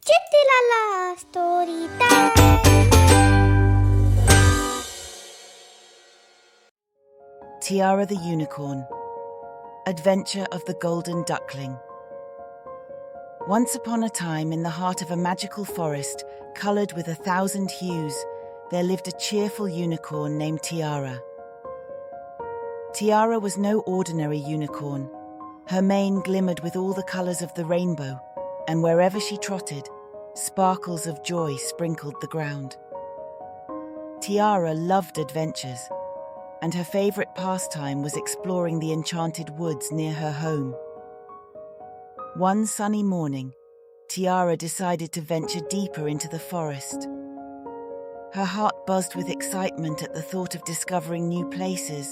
ChittiLalla storytime. Tiara the Unicorn. Adventure of the Golden Duckling. Once upon a time, in the heart of a magical forest, coloured with 1,000 hues, there lived a cheerful unicorn named Tiara. Tiara was no ordinary unicorn. Her mane glimmered with all the colours of the rainbow, and wherever she trotted, sparkles of joy sprinkled the ground. Tiara loved adventures, and her favourite pastime was exploring the enchanted woods near her home. One sunny morning, Tiara decided to venture deeper into the forest. Her heart buzzed with excitement at the thought of discovering new places.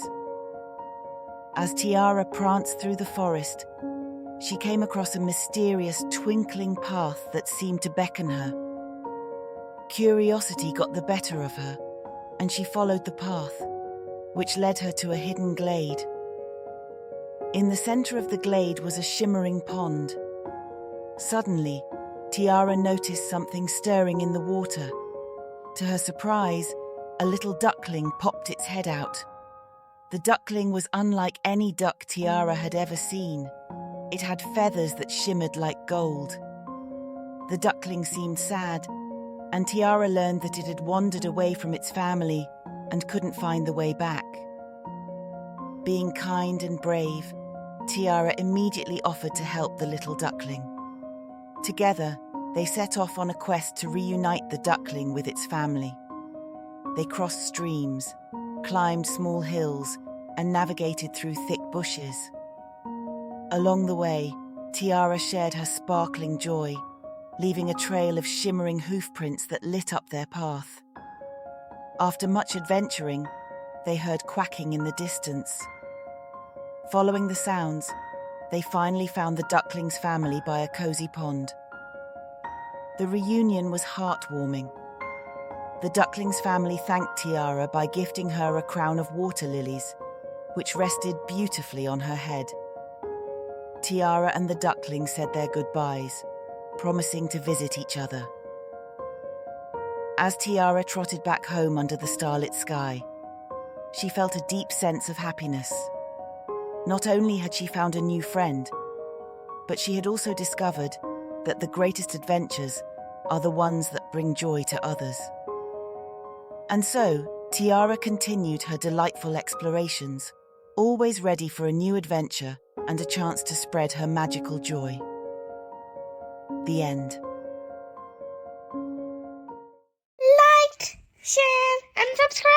As Tiara pranced through the forest, she came across a mysterious twinkling path that seemed to beckon her. Curiosity got the better of her, and she followed the path, which led her to a hidden glade. In the centre of the glade was a shimmering pond. Suddenly, Tiara noticed something stirring in the water. To her surprise, a little duckling popped its head out. The duckling was unlike any duck Tiara had ever seen. It had feathers that shimmered like gold. The duckling seemed sad, and Tiara learned that it had wandered away from its family and couldn't find the way back. Being kind and brave, Tiara immediately offered to help the little duckling. Together, they set off on a quest to reunite the duckling with its family. They crossed streams, climbed small hills, and navigated through thick bushes. Along the way, Tiara shared her sparkling joy, leaving a trail of shimmering hoofprints that lit up their path. After much adventuring, they heard quacking in the distance. Following the sounds, they finally found the duckling's family by a cozy pond. The reunion was heartwarming. The duckling's family thanked Tiara by gifting her a crown of water lilies, which rested beautifully on her head. Tiara and the duckling said their goodbyes, promising to visit each other. As Tiara trotted back home under the starlit sky, she felt a deep sense of happiness. Not only had she found a new friend, but she had also discovered that the greatest adventures are the ones that bring joy to others. And so, Tiara continued her delightful explorations, always ready for a new adventure and a chance to spread her magical joy. The end. Like, share, and subscribe.